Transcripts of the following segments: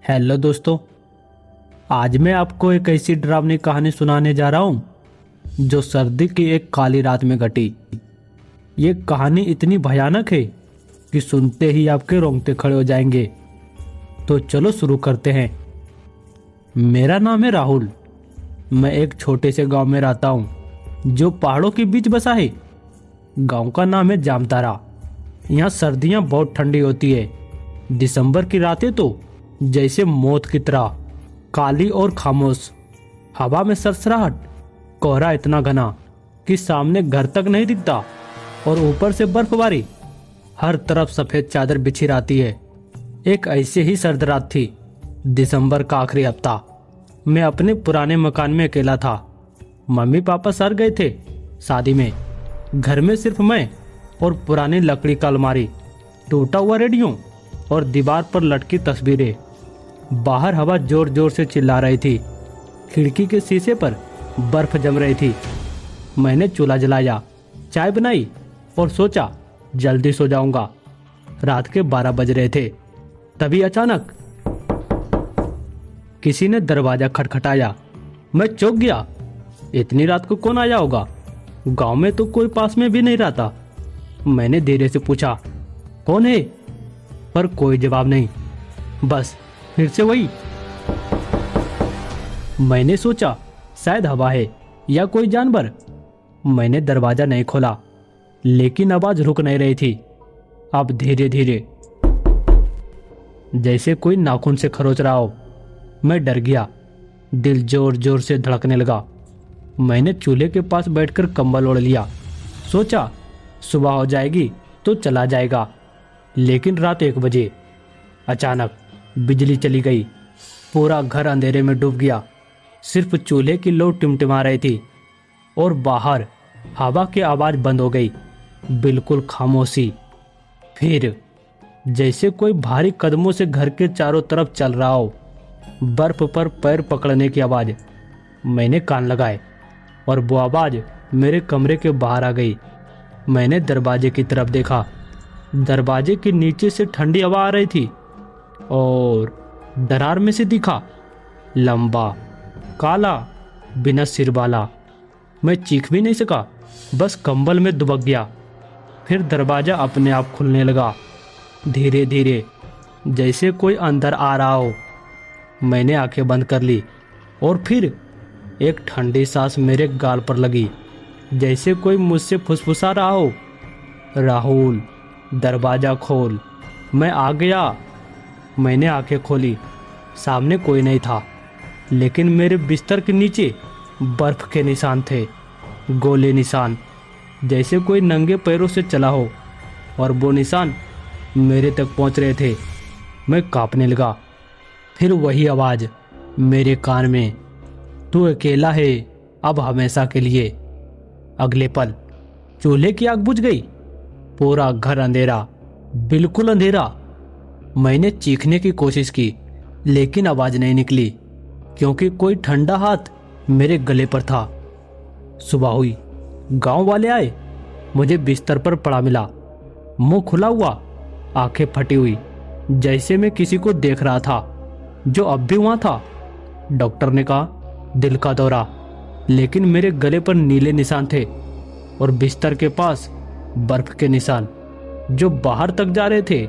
Hello दोस्तों। आज मैं आपको एक ऐसी डरावनी कहानी सुनाने जा रहा हूं जो सर्दी की एक काली रात में घटी। ये कहानी इतनी भयानक है कि सुनते ही आपके रोंगटे खड़े हो जाएंगे। तो चलो शुरू करते हैं। मेरा नाम है राहुल। मैं एक छोटे से गांव में रहता हूं जो पहाड़ों के बीच बसा है। गांव का नाम है जामतारा। यहाँ सर्दियाँ बहुत ठंडी होती है। दिसंबर की रातें तो जैसे मौत की तरह काली और खामोश। हवा में सरसराहट, कोहरा इतना घना कि सामने घर तक नहीं दिखता और ऊपर से बर्फबारी। हर तरफ सफेद चादर बिछी रहती है। एक ऐसे ही सर्द रात थी, दिसंबर का आखिरी हफ्ता। मैं अपने पुराने मकान में अकेला था। मम्मी पापा सर गए थे शादी में। घर में सिर्फ मैं और पुरानी लकड़ी का अलमारी, टूटा हुआ रेडियो और दीवार पर लटकी तस्वीरें। बाहर हवा जोर जोर से चिल्ला रही थी। खिड़की के शीशे पर बर्फ जम रही थी। मैंने चूल्हा जलाया, चाय बनाई और सोचा जल्दी सो जाऊंगा। रात के 12 बज रहे थे। तभी अचानक किसी ने दरवाजा खटखटाया। मैं चौंक गया। इतनी रात को कौन आया होगा? गांव में तो कोई पास में भी नहीं रहता। मैंने धीरे से पूछा, कौन है? पर कोई जवाब नहीं। बस फिर से वही। मैंने सोचा शायद हवा है या कोई जानवर। मैंने दरवाजा नहीं खोला, लेकिन आवाज रुक नहीं रही थी। अब धीरे धीरे, जैसे कोई नाखून से खरोच रहा हो। मैं डर गया। दिल जोर जोर से धड़कने लगा। मैंने चूल्हे के पास बैठकर कंबल ओढ़ लिया। सोचा सुबह हो जाएगी तो चला जाएगा। लेकिन रात 1 बजे अचानक बिजली चली गई। पूरा घर अंधेरे में डूब गया। सिर्फ चूल्हे की लौ टिमटिमा रही थी और बाहर हवा की आवाज बंद हो गई। बिल्कुल खामोशी। फिर जैसे कोई भारी कदमों से घर के चारों तरफ चल रहा हो। बर्फ पर पैर पकड़ने की आवाज। मैंने कान लगाए और वो आवाज मेरे कमरे के बाहर आ गई। मैंने दरवाजे की तरफ देखा। दरवाजे के नीचे से ठंडी हवा आ रही थी और दरार में से दिखा लंबा, काला, बिना सिर वाला। मैं चीख भी नहीं सका, बस कंबल में दुबक गया। फिर दरवाजा अपने आप खुलने लगा, धीरे धीरे, जैसे कोई अंदर आ रहा हो। मैंने आंखें बंद कर ली और फिर एक ठंडी सांस मेरे गाल पर लगी, जैसे कोई मुझसे फुसफुसा रहा हो, राहुल दरवाजा खोल। मैं आ गया। मैंने आंखें खोली। सामने कोई नहीं था, लेकिन मेरे बिस्तर के नीचे बर्फ के निशान थे। गोले निशान, जैसे कोई नंगे पैरों से चला हो, और वो निशान मेरे तक पहुंच रहे थे। मैं कांपने लगा। फिर वही आवाज मेरे कान में, तू अकेला है अब हमेशा के लिए। अगले पल चूल्हे की आग बुझ गई। पूरा घर अंधेरा, बिल्कुल अंधेरा। मैंने चीखने की कोशिश की, लेकिन आवाज नहीं निकली, क्योंकि कोई ठंडा हाथ मेरे गले पर था। सुबह हुई। गांव वाले आए। मुझे बिस्तर पर पड़ा मिला, मुंह खुला हुआ, आंखें फटी हुई, जैसे मैं किसी को देख रहा था जो अब भी वहां था। डॉक्टर ने कहा दिल का दौरा, लेकिन मेरे गले पर नीले निशान थे और बिस्तर के पास बर्फ के निशान जो बाहर तक जा रहे थे,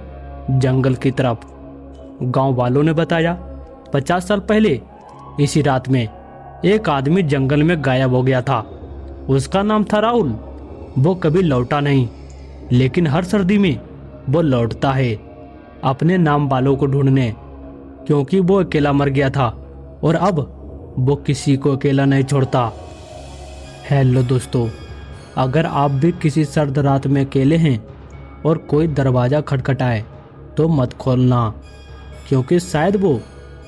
जंगल की तरफ। गांव वालों ने बताया 50 साल पहले इसी रात में एक आदमी जंगल में गायब हो गया था। उसका नाम था राहुल। वो कभी लौटा नहीं, लेकिन हर सर्दी में वो लौटता है अपने नाम वालों को ढूंढने, क्योंकि वो अकेला मर गया था और अब वो किसी को अकेला नहीं छोड़ता। हेलो दोस्तों, अगर आप भी किसी सर्द रात में अकेले हैं और कोई दरवाज़ा खटखटाए तो मत खोलना, क्योंकि शायद वो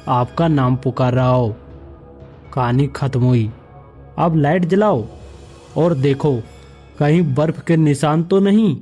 आपका नाम पुकार रहा हो। कहानी खत्म हुई। अब लाइट जलाओ और देखो कहीं बर्फ के निशान तो नहीं।